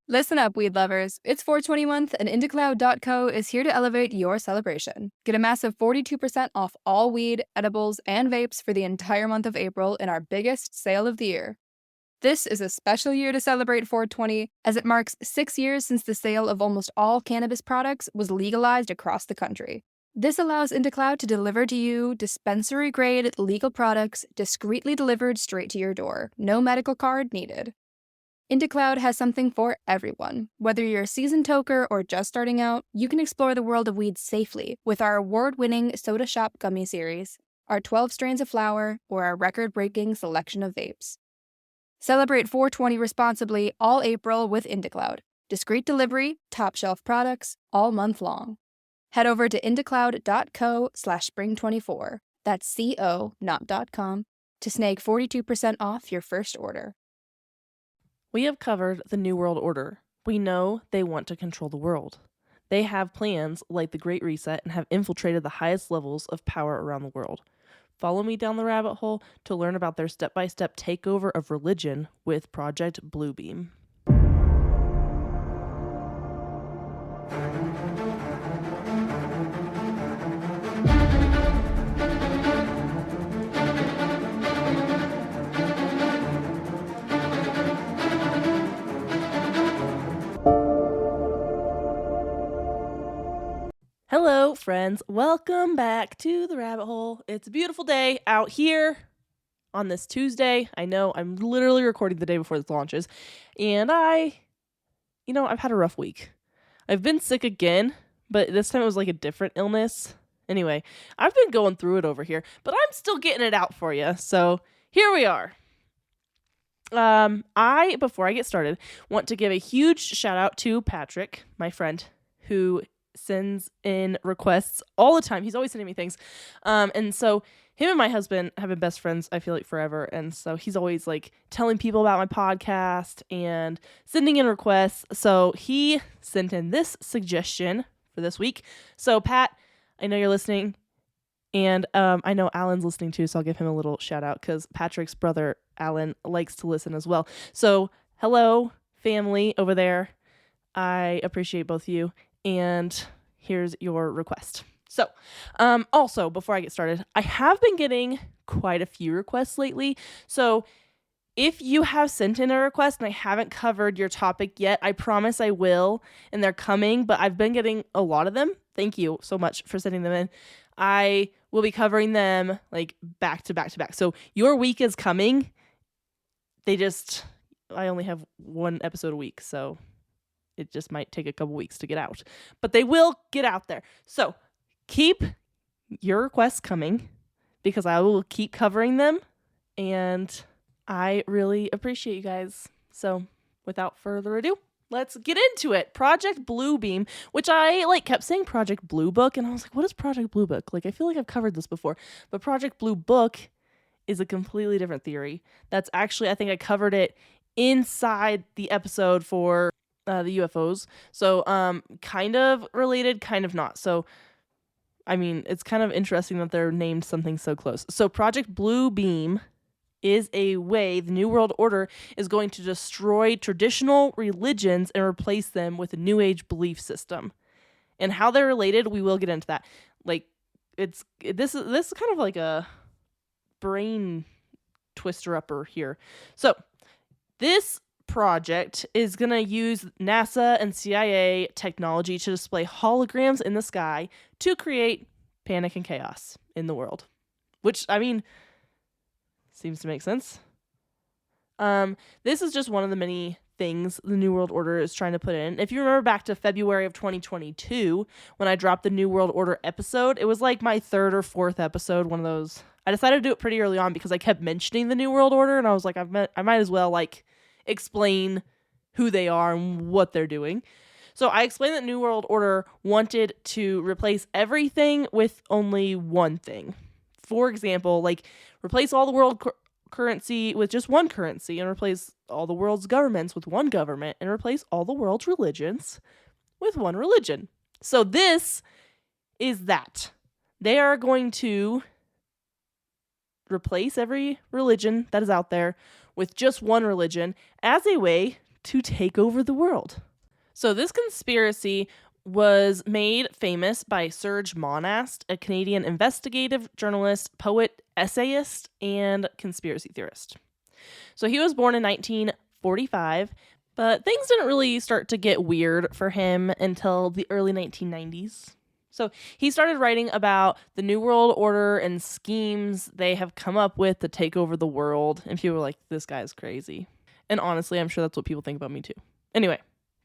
Listen up, weed lovers. It's 420 month, and IndieCloud.co is here to elevate your celebration. Get a massive 42% off all weed, edibles, and vapes for the entire month of April in our biggest sale of the year. This is a special year to celebrate 420, as it marks 6 years since the sale of almost all cannabis products was legalized across the country. This allows IndieCloud to deliver to you dispensary-grade legal products discreetly delivered straight to your door. No medical card needed. IndieCloud has something for everyone. Whether you're a seasoned toker or just starting out, you can explore the world of weed safely with our award-winning Soda Shop Gummy Series, our 12 strains of flower, or our record-breaking selection of vapes. Celebrate 420 responsibly all April with IndieCloud. Discreet delivery, top-shelf products, all month long. Head over to indiecloud.co/spring24, that's C-O, not .com, to snag 42% off your first order. We have covered the New World Order. We know they want to control the world. They have plans like the Great Reset and have infiltrated the highest levels of power around the world. Follow me down the rabbit hole to learn about their step-by-step takeover of religion with Project Bluebeam. Hello, friends. Welcome back to the rabbit hole. It's a beautiful day out here on this Tuesday. I know I'm literally recording the day before this launches, and I've had a rough week. I've been sick again, but this time it was like a different illness. Anyway, I've been going through it over here, but I'm still getting it out for you. So here we are. Before I get started, want to give a huge shout out to Patrick, my friend, who sends in requests all the time. He's always sending me things. And so him and my husband have been best friends, I feel like, forever. And so he's always like telling people about my podcast and sending in requests. So he sent in this suggestion for this week. So Pat, I know you're listening, and I know Alan's listening too, so I'll give him a little shout out because Patrick's brother Alan likes to listen as well. So hello, family over there. I appreciate both of you. And here's your request. So, also, before I get started, I have been getting quite a few requests lately. So, if you have sent in a request and I haven't covered your topic yet, I promise I will, and they're coming, but I've been getting a lot of them. Thank you so much for sending them in. I will be covering them like back to back to back. So, your week is coming. I only have one episode a week, so it just might take a couple weeks to get out, but they will get out there. So keep your requests coming because I will keep covering them, and I really appreciate you guys. So without further ado, let's get into it. Project Bluebeam, which I kept saying Project Blue Book, and I was like, what is Project Blue Book? I feel like I've covered this before, but Project Blue Book is a completely different theory. That's actually, I think I covered it inside the episode for the UFOs. So, kind of related, kind of not. So, I mean, it's kind of interesting that they're named something so close. So, Project Bluebeam is a way the New World Order is going to destroy traditional religions and replace them with a New Age belief system. And how they're related, we will get into that. This is kind of like a brain twister upper here. So, this project is going to use NASA and CIA technology to display holograms in the sky to create panic and chaos in the world. Which, I mean, seems to make sense. This is just one of the many things the New World Order is trying to put in. If you remember back to February of 2022, when I dropped the New World Order episode, it was like my third or fourth episode, one of those. I decided to do it pretty early on because I kept mentioning the New World Order, and I was like, I might as well explain who they are and what they're doing. So I explained that New World Order wanted to replace everything with only one thing. For example, replace all the world currency with just one currency, and replace all the world's governments with one government, and replace all the world's religions with one religion. So this is that. They are going to replace every religion that is out there with just one religion as a way to take over the world. So this conspiracy was made famous by Serge Monast, a Canadian investigative journalist, poet, essayist, and conspiracy theorist. So he was born in 1945, but things didn't really start to get weird for him until the early 1990s. So he started writing about the New World Order and schemes they have come up with to take over the world, and people were like, this guy's crazy. And honestly, I'm sure that's what people think about me too. Anyway,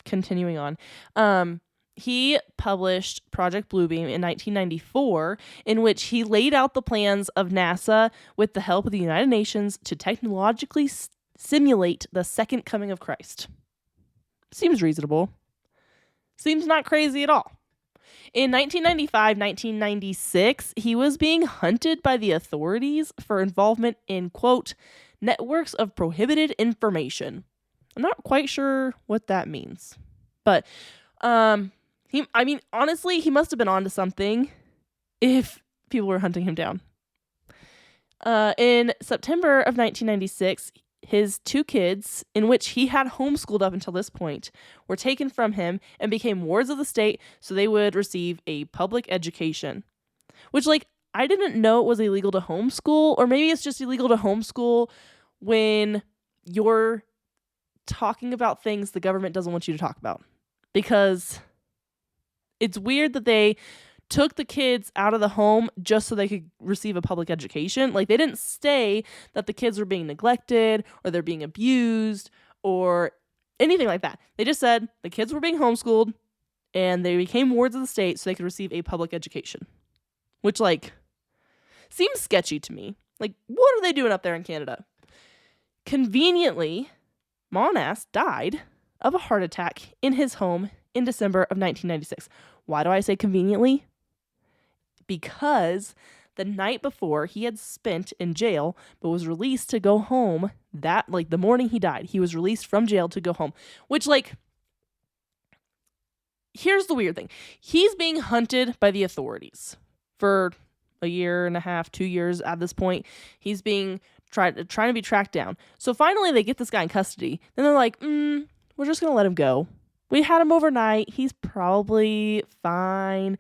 continuing on. He published Project Bluebeam in 1994, in which he laid out the plans of NASA with the help of the United Nations to technologically simulate the second coming of Christ. Seems reasonable. Seems not crazy at all. In 1995-1996, he was being hunted by the authorities for involvement in, quote, networks of prohibited information. I'm not quite sure what that means. But, honestly, he must have been onto something if people were hunting him down. In September of 1996, his 2 kids, in which he had homeschooled up until this point, were taken from him and became wards of the state so they would receive a public education. Which, I didn't know it was illegal to homeschool, or maybe it's just illegal to homeschool when you're talking about things the government doesn't want you to talk about. Because it's weird that they took the kids out of the home just so they could receive a public education. They didn't say that the kids were being neglected or they're being abused or anything like that. They just said the kids were being homeschooled and they became wards of the state so they could receive a public education. Which, seems sketchy to me. What are they doing up there in Canada? Conveniently, Monast died of a heart attack in his home in December of 1996. Why do I say conveniently? Because the night before he had spent in jail but was released to go home the morning he died. He was released from jail to go home, which here's the weird thing. He's being hunted by the authorities for a year and a half, 2 years at this point. He's being trying to be tracked down. So finally they get this guy in custody. Then they're like, we're just going to let him go. We had him overnight. He's probably fine.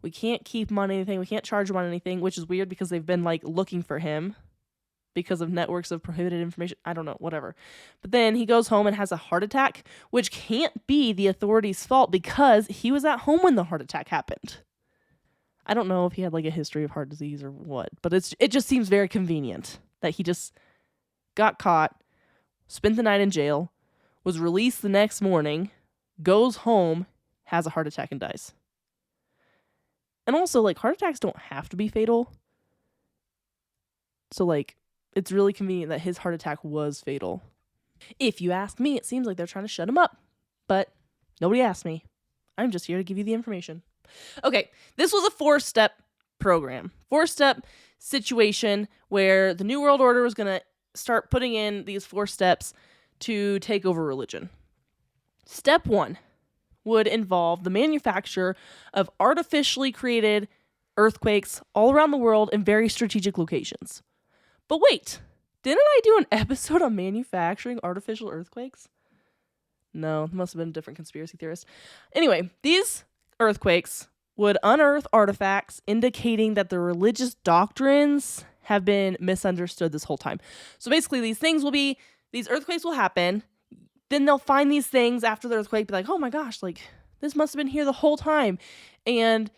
We can't keep him on anything. We can't charge him on anything, which is weird because they've been looking for him because of networks of prohibited information. I don't know, whatever. But then he goes home and has a heart attack, which can't be the authorities' fault because he was at home when the heart attack happened. I don't know if he had a history of heart disease or what, but it just seems very convenient that he just got caught, spent the night in jail, was released the next morning, goes home, has a heart attack, and dies. And also, heart attacks don't have to be fatal. So, it's really convenient that his heart attack was fatal. If you ask me, it seems like they're trying to shut him up. But nobody asked me. I'm just here to give you the information. Okay, this was a 4-step program. 4-step situation where the New World Order was going to start putting in these 4 steps to take over religion. Step 1 would involve the manufacture of artificially created earthquakes all around the world in very strategic locations. But wait, didn't I do an episode on manufacturing artificial earthquakes? No, it must have been a different conspiracy theorist. Anyway, these earthquakes would unearth artifacts indicating that the religious doctrines have been misunderstood this whole time. So basically, these earthquakes will happen. Then they'll find these things after the earthquake, be like, oh my gosh, this must have been here the whole time. And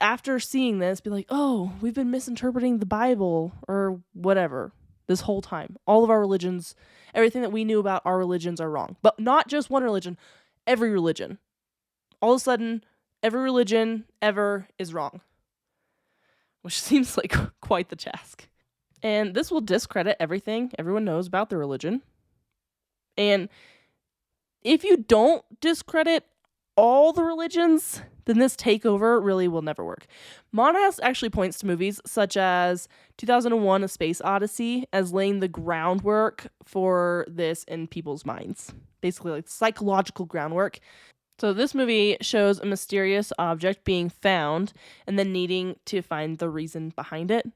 after seeing this, be like, oh, we've been misinterpreting the Bible or whatever this whole time. All of our religions, everything that we knew about our religions are wrong. But not just one religion, every religion. All of a sudden, every religion ever is wrong. Which seems like quite the task. And this will discredit everything everyone knows about the religion. And if you don't discredit all the religions, then this takeover really will never work. Monast actually points to movies such as 2001: A Space Odyssey as laying the groundwork for this in people's minds. Basically, psychological groundwork. So this movie shows a mysterious object being found and then needing to find the reason behind it.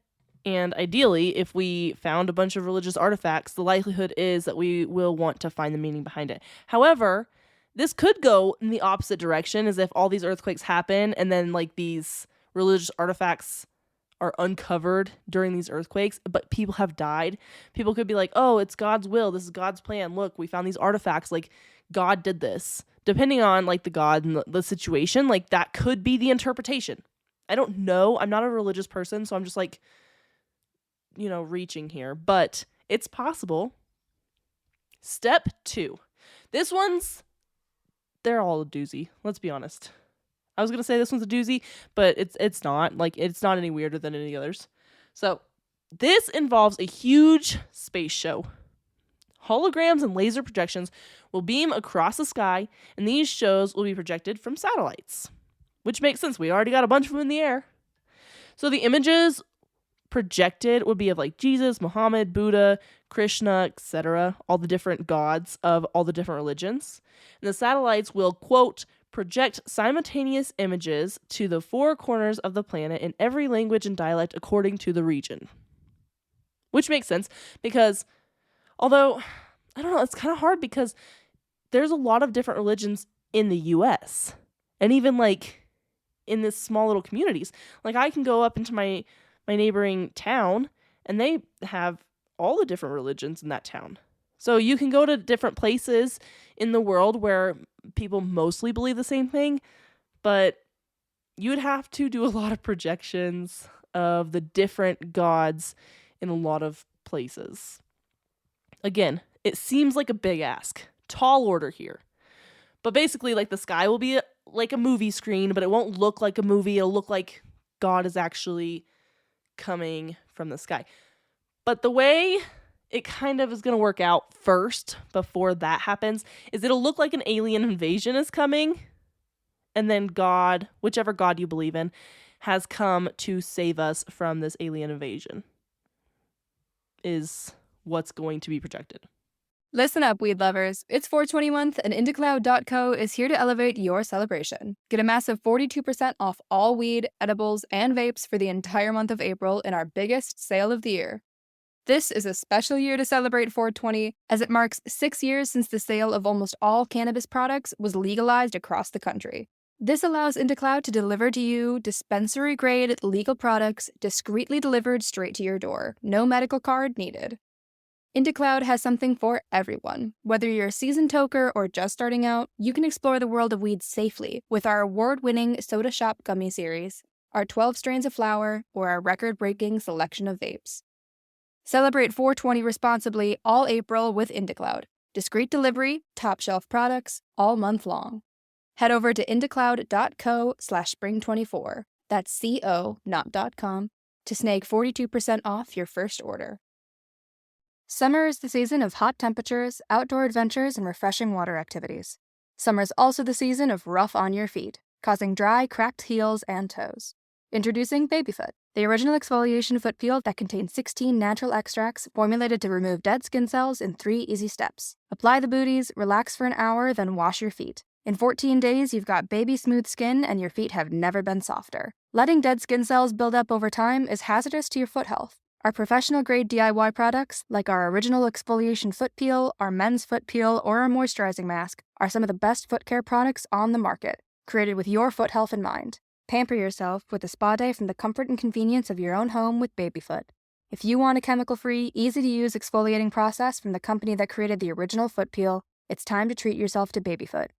And ideally, if we found a bunch of religious artifacts, the likelihood is that we will want to find the meaning behind it. However, this could go in the opposite direction, as if all these earthquakes happen and then like these religious artifacts are uncovered during these earthquakes, but people have died. People could be like, oh, it's God's will. This is God's plan. Look, we found these artifacts. Like, God did this. Depending on like the God and the situation, like that could be the interpretation. I don't know. I'm not a religious person, so I'm just like, reaching here, but it's possible. Step 2. This one's, they're all a doozy. Let's be honest. I was going to say this one's a doozy, but it's not. Like, it's not any weirder than any others. So this involves a huge space show. Holograms and laser projections will beam across the sky, and these shows will be projected from satellites, which makes sense. We already got a bunch of them in the air. So the images projected would be of like Jesus, Muhammad, Buddha, Krishna, etc., all the different gods of all the different religions. And the satellites will, quote, project simultaneous images to the 4 corners of the planet in every language and dialect according to the region. Which makes sense because, although, I don't know, it's kind of hard because there's a lot of different religions in the US. And even like in this small little communities. Like I can go up into my neighboring town, and they have all the different religions in that town. So you can go to different places in the world where people mostly believe the same thing, but you would have to do a lot of projections of the different gods in a lot of places. Again, it seems like a big ask. Tall order here. But basically, like the sky will be like a movie screen, but it won't look like a movie. It'll look like God is actually coming from the sky. But the way it kind of is going to work out first before that happens is it'll look like an alien invasion is coming, and then God, whichever God you believe in, has come to save us from this alien invasion is what's going to be projected. Listen up, weed lovers. It's 420 month, and IndieCloud.co is here to elevate your celebration. Get a massive 42% off all weed, edibles, and vapes for the entire month of April in our biggest sale of the year. This is a special year to celebrate 420, as it marks 6 years since the sale of almost all cannabis products was legalized across the country. This allows IndieCloud to deliver to you dispensary-grade legal products discreetly delivered straight to your door. No medical card needed. IndieCloud has something for everyone. Whether you're a seasoned toker or just starting out, you can explore the world of weed safely with our award-winning Soda Shop Gummy Series, our 12 strains of flower, or our record-breaking selection of vapes. Celebrate 420 responsibly all April with IndieCloud. Discreet delivery, top-shelf products, all month long. Head over to indiecloud.co/spring24, that's CO, not .com, to snag 42% off your first order. Summer is the season of hot temperatures, outdoor adventures, and refreshing water activities. Summer is also the season of rough on your feet, causing dry, cracked heels and toes. Introducing Babyfoot, the original exfoliation foot peel that contains 16 natural extracts formulated to remove dead skin cells in 3 easy steps. Apply the booties, relax for an hour, then wash your feet. In 14 days, you've got baby smooth skin and your feet have never been softer. Letting dead skin cells build up over time is hazardous to your foot health. Our professional-grade DIY products, like our original exfoliation foot peel, our men's foot peel, or our moisturizing mask, are some of the best foot care products on the market, created with your foot health in mind. Pamper yourself with a spa day from the comfort and convenience of your own home with Babyfoot. If you want a chemical-free, easy-to-use exfoliating process from the company that created the original foot peel, it's time to treat yourself to Babyfoot.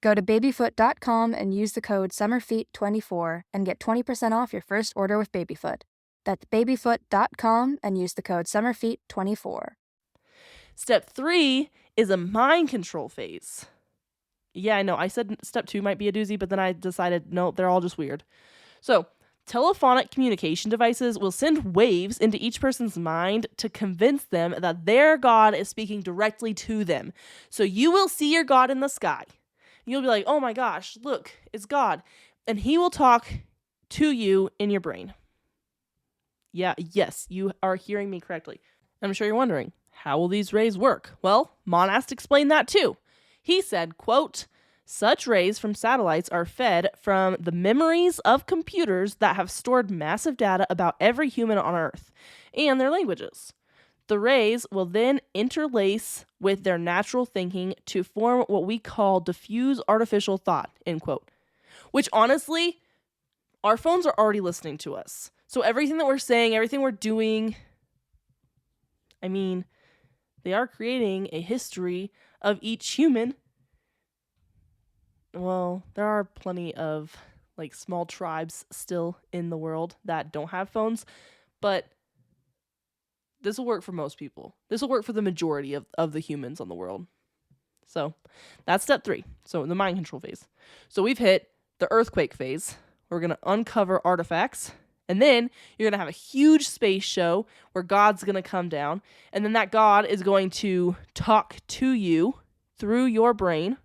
Go to babyfoot.com and use the code SUMMERFEET24 and get 20% off your first order with Babyfoot. That's babyfoot.com and use the code SUMMERFEET24. Step 3 is a mind control phase. Yeah, I know. I said step 2 might be a doozy, but then I decided, no, they're all just weird. So, telephonic communication devices will send waves into each person's mind to convince them that their God is speaking directly to them. So you will see your God in the sky. You'll be like, oh my gosh, look, it's God. And he will talk to you in your brain. Yeah, yes, you are hearing me correctly. I'm sure you're wondering, how will these rays work? Well, Monast explained that too. He said, quote, Such rays from satellites are fed from the memories of computers that have stored massive data about every human on Earth and their languages. The rays will then interlace with their natural thinking to form what we call diffuse artificial thought, end quote. Which honestly, our phones are already listening to us. So everything that we're saying, everything we're doing, I mean, they are creating a history of each human. Well, there are plenty of like small tribes still in the world that don't have phones, but this will work for most people. This will work for the majority of the humans on the world. So that's step 3. So the mind control phase. So we've hit the earthquake phase. We're going to uncover artifacts. And then you're going to have a huge space show where God's going to come down. And then that God is going to talk to you through your brain.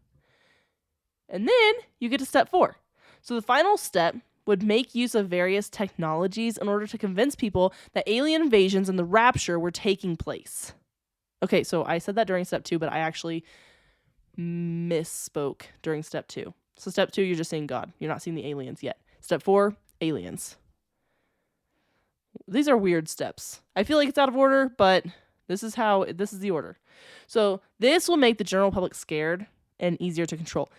And then you get to step 4. So the final step would make use of various technologies in order to convince people that alien invasions and the rapture were taking place. Okay, so I said that during step 2, but I actually misspoke during step 2. So step 2, you're just seeing God. You're not seeing the aliens yet. Step 4, aliens. These are weird steps. I feel like it's out of order, but this is the order. So this will make the general public scared and easier to control.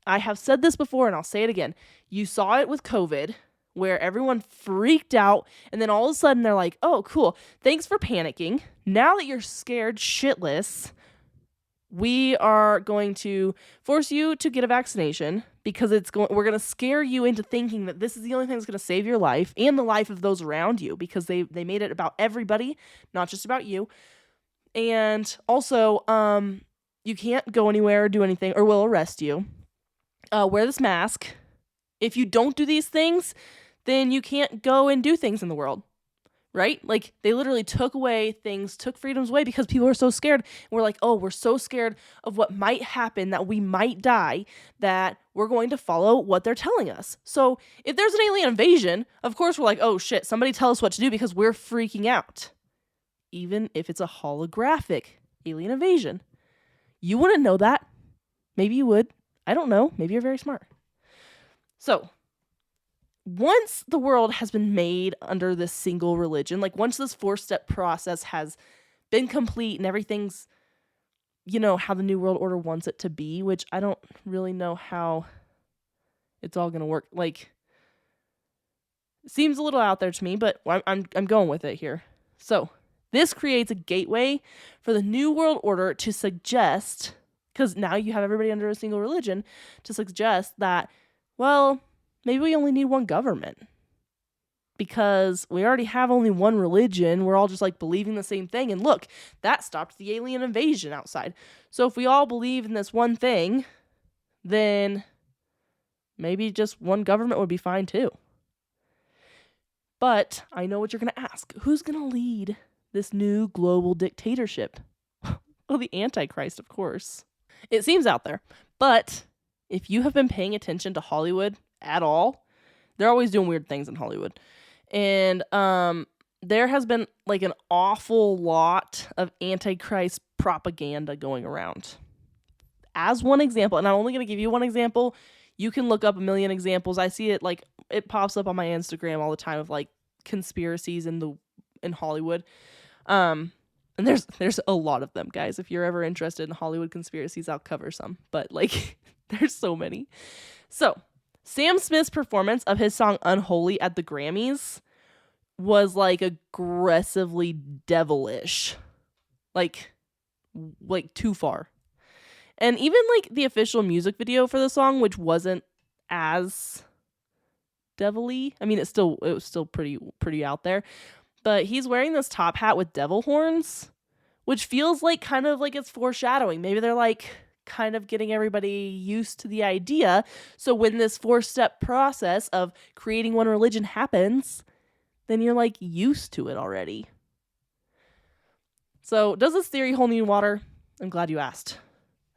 I have said this before and I'll say it again. You saw it with COVID where everyone freaked out and then all of a sudden they're like, oh, cool. Thanks for panicking. Now that you're scared shitless, we are going to force you to get a vaccination because we're going to scare you into thinking that this is the only thing that's going to save your life and the life of those around you because they made it about everybody, not just about you. And also, you can't go anywhere or do anything or we'll arrest you. Wear this mask. If you don't do these things, then you can't go and do things in the world, right? Like they literally took away things, took freedoms away because people are so scared. And we're like, oh, we're so scared of what might happen, that we might die, that we're going to follow what they're telling us. So if there's an alien invasion, of course we're like, oh shit, somebody tell us what to do because we're freaking out. Even if it's a holographic alien invasion. You wouldn't know that. Maybe you would. I don't know. Maybe you're very smart. So, once the world has been made under this single religion, like once this 4-step process has been complete and everything's, how the New World Order wants it to be, which I don't really know how it's all going to work. Like, it seems a little out there to me, but I'm going with it here. So, this creates a gateway for the New World Order to suggest, because now you have everybody under a single religion, to suggest that, well, maybe we only need one government. Because we already have only one religion. We're all just like believing the same thing. And look, that stopped the alien invasion outside. So if we all believe in this one thing, then maybe just one government would be fine too. But I know what you're going to ask. Who's going to lead this new global dictatorship? Well, the Antichrist, of course. It seems out there. But if you have been paying attention to Hollywood at all, they're always doing weird things in Hollywood. And there has been like an awful lot of Antichrist propaganda going around. As one example, and I'm only going to give you one example. You can look up a million examples. I see it like it pops up on my Instagram all the time of like conspiracies in Hollywood. And there's a lot of them, guys. If you're ever interested in Hollywood conspiracies, I'll cover some. But like there's so many. So, Sam Smith's performance of his song Unholy at the Grammys was like aggressively devilish. Like too far. And even like the official music video for the song, which wasn't as devil-y. I mean, it was still pretty out there. But he's wearing this top hat with devil horns, which feels like kind of like it's foreshadowing. Maybe they're like kind of getting everybody used to the idea. So when this 4-step process of creating one religion happens, then you're like used to it already. So does this theory hold new water? I'm glad you asked.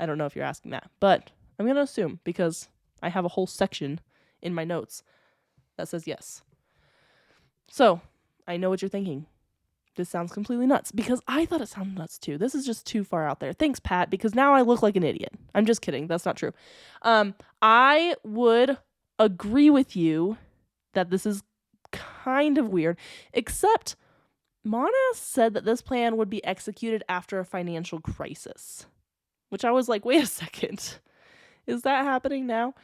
I don't know if you're asking that, but I'm going to assume because I have a whole section in my notes that says yes. So I know what you're thinking. this sounds completely nuts, because I thought it sounded nuts too. This is just too far out there. Thanks, Pat, because now I look like an idiot. I'm just kidding. That's not true. I would agree with you that this is kind of weird, except Mana said that this plan would be executed after a financial crisis, which I was like, wait a second. Is that happening now?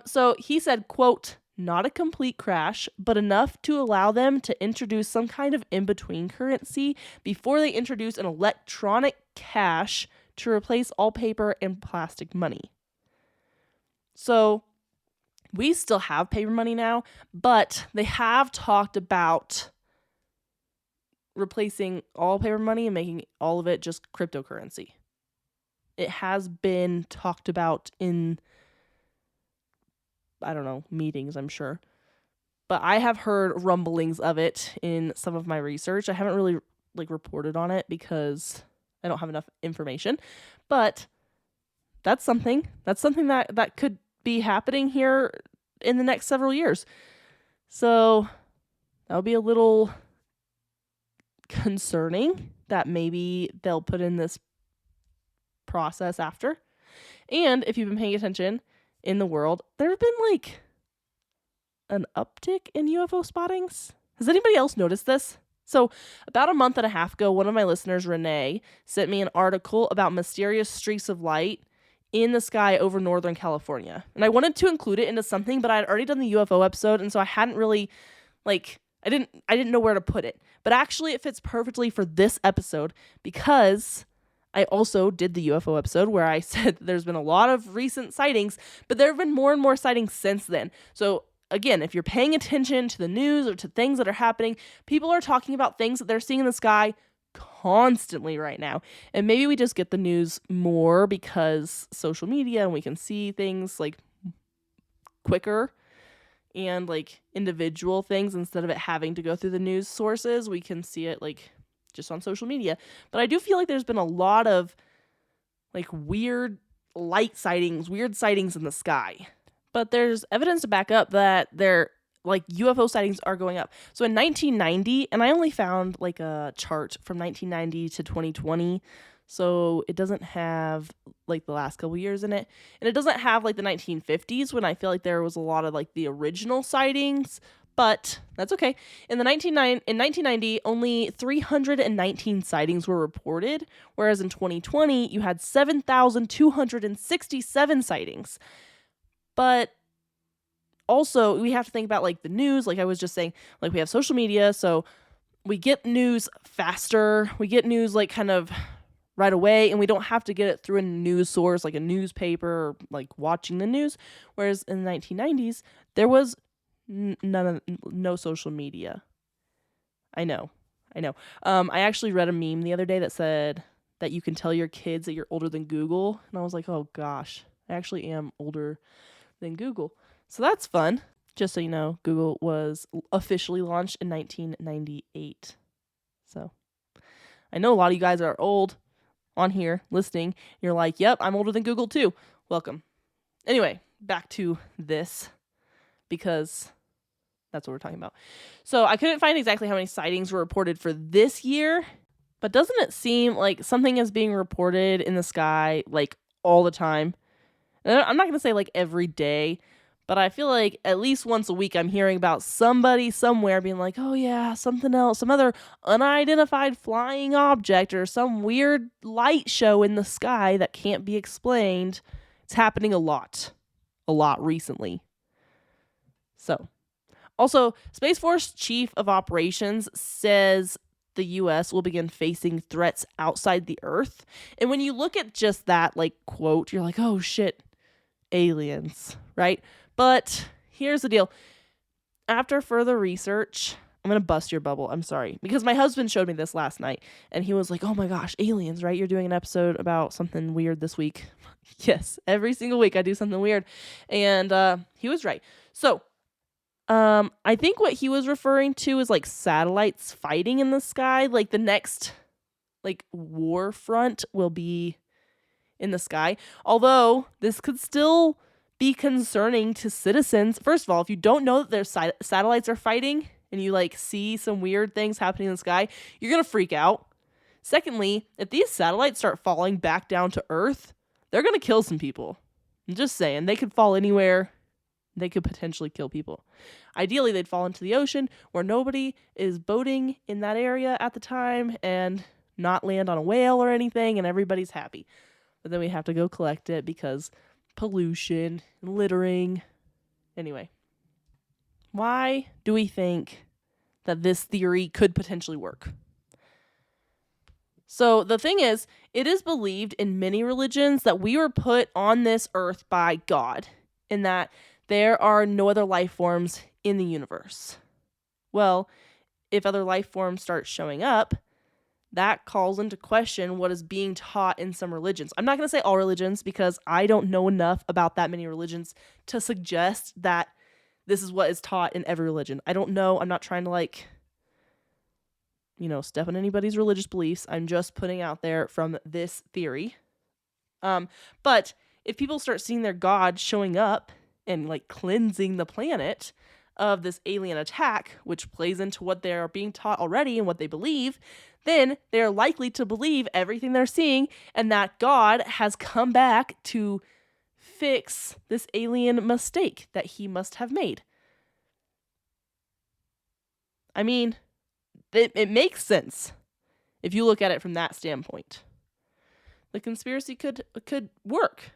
So he said, quote, not a complete crash, but enough to allow them to introduce some kind of in-between currency before they introduce an electronic cash to replace all paper and plastic money. So we still have paper money now, but they have talked about replacing all paper money and making all of it just cryptocurrency. It has been talked about in, I don't know, meetings, I'm sure. But I have heard rumblings of it in some of my research. I haven't really reported on it because I don't have enough information. But that's something. That's something that could be happening here in the next several years. So that'll be a little concerning that maybe they'll put in this process after. And if you've been paying attention in the world, there have been an uptick in UFO spottings. Has anybody else noticed this? So about a month and a half ago, one of my listeners, Renee, sent me an article about mysterious streaks of light in the sky over Northern California. And I wanted to include it into something, but I had already done the UFO episode, and so I hadn't really, I didn't know where to put it. But actually it fits perfectly for this episode because I also did the UFO episode where I said that there's been a lot of recent sightings, but there have been more and more sightings since then. So again, if you're paying attention to the news or to things that are happening, people are talking about things that they're seeing in the sky constantly right now. And maybe we just get the news more because social media and we can see things quicker and individual things instead of it having to go through the news sources. We can see it just on social media. But I do feel like there's been a lot of weird light sightings, weird sightings in the sky. But there's evidence to back up that UFO sightings are going up. So in 1990, and I only found a chart from 1990 to 2020, so it doesn't have the last couple years in it, and it doesn't have the 1950s when I feel like there was a lot of the original sightings, but that's okay. In 1990, only 319 sightings were reported, whereas in 2020 you had 7,267 sightings. But also, we have to think about the news. I was just saying, we have social media, so we get news faster. We get news kind of right away, and we don't have to get it through a news source like a newspaper or watching the news. Whereas in the 1990s, there was no social media. I know. I actually read a meme the other day that said that you can tell your kids that you're older than Google, and I was like, oh gosh, I actually am older than Google. So that's fun. Just so you know, Google was officially launched in 1998. So I know a lot of you guys are old on here listening. You're like, yep, I'm older than Google too. Welcome. Anyway, back to this because that's what we're talking about. So I couldn't find exactly how many sightings were reported for this year, but doesn't it seem like something is being reported in the sky all the time? And I'm not going to say every day, but I feel like at least once a week I'm hearing about somebody somewhere being like, oh yeah, something else, some other unidentified flying object or some weird light show in the sky that can't be explained. It's happening a lot recently. So, also, Space Force Chief of Operations says the U.S. will begin facing threats outside the Earth. And when you look at just that quote, you're like, oh shit, aliens, right? But here's the deal. After further research, I'm going to bust your bubble. I'm sorry. Because my husband showed me this last night and he was like, oh my gosh, aliens, right? You're doing an episode about something weird this week. Yes, every single week I do something weird. And he was right. So I think what he was referring to is satellites fighting in the sky. The next war front will be in the sky. Although this could still be concerning to citizens. First of all, if you don't know that their satellites are fighting and you like see some weird things happening in the sky, you're going to freak out. Secondly, if these satellites start falling back down to Earth, they're going to kill some people. I'm just saying, they could fall anywhere. They could potentially kill people. Ideally, they'd fall into the ocean where nobody is boating in that area at the time and not land on a whale or anything, and everybody's happy. But then we have to go collect it because pollution, littering. Anyway, why do we think that this theory could potentially work? So the thing is, it is believed in many religions that we were put on this earth by God, and that there are no other life forms in the universe. Well, if other life forms start showing up, that calls into question what is being taught in some religions. I'm not going to say all religions because I don't know enough about that many religions to suggest that this is what is taught in every religion. I don't know. I'm not trying to step on anybody's religious beliefs. I'm just putting out there from this theory. But if people start seeing their God showing up and like cleansing the planet of this alien attack, which plays into what they're being taught already and what they believe, then they're likely to believe everything they're seeing and that God has come back to fix this alien mistake that he must have made. I mean, it makes sense if you look at it from that standpoint. The conspiracy could work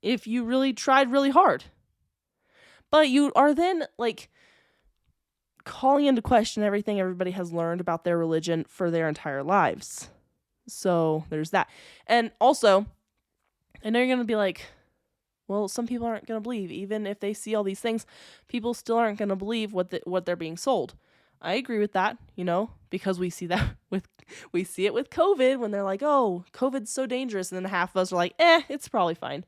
if you really tried really hard. But you are then like calling into question everything everybody has learned about their religion for their entire lives. So there's that. And also, I know you're going to be like, well, some people aren't going to believe. Even if they see all these things, people still aren't going to believe what they're being sold. I agree with that, because we see it with COVID when they're like, oh, COVID's so dangerous. And then half of us are like, it's probably fine,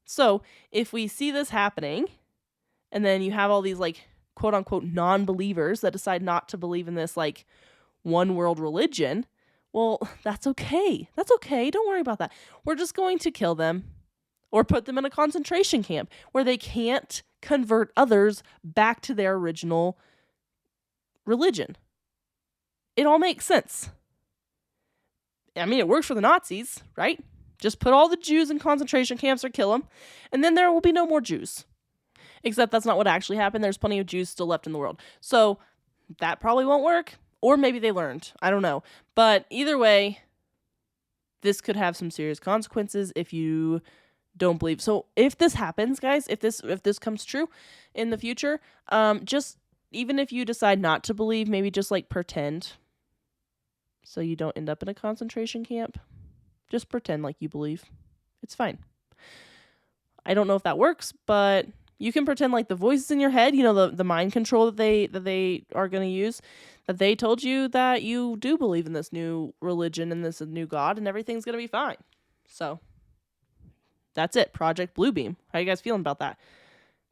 So if we see this happening and then you have all these like quote unquote non-believers that decide not to believe in this like one world religion, well, that's okay. That's okay. Don't worry about that. We're just going to kill them or put them in a concentration camp where they can't convert others back to their original religion. It all makes sense. I mean, it worked for the Nazis, right? Just put all the Jews in concentration camps or kill them, and then there will be no more Jews. Except that's not what actually happened. There's plenty of Jews still left in the world. So that probably won't work. Or maybe they learned. I don't know. But either way, this could have some serious consequences if you don't believe. So if this happens, guys, if this comes true in the future, just even if you decide not to believe, maybe just like pretend so you don't end up in a concentration camp. Just pretend like you believe. It's fine. I don't know if that works, but you can pretend like the voices in your head, the mind control that they are going to use, that they told you that you do believe in this new religion and this new God and everything's going to be fine. So that's it. Project Bluebeam. How you guys feeling about that?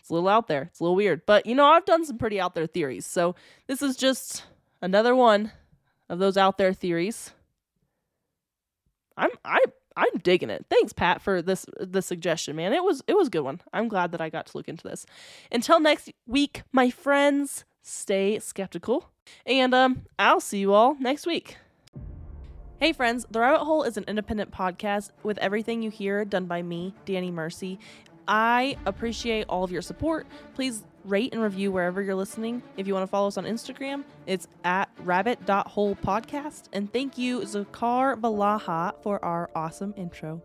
It's a little out there. It's a little weird. But, I've done some pretty out there theories. So this is just another one of those out there theories. I'm digging it. Thanks, Pat, for the suggestion, man. It was a good one. I'm glad that I got to look into this. Until next week, my friends, stay skeptical. And I'll see you all next week. Hey friends, The Rabbit Hole is an independent podcast with everything you hear done by me, Danny Mercy. I appreciate all of your support. Please rate and review wherever you're listening. If you want to follow us on Instagram, it's at rabbit.holepodcast. And thank you, Zakar Valaha, for our awesome intro.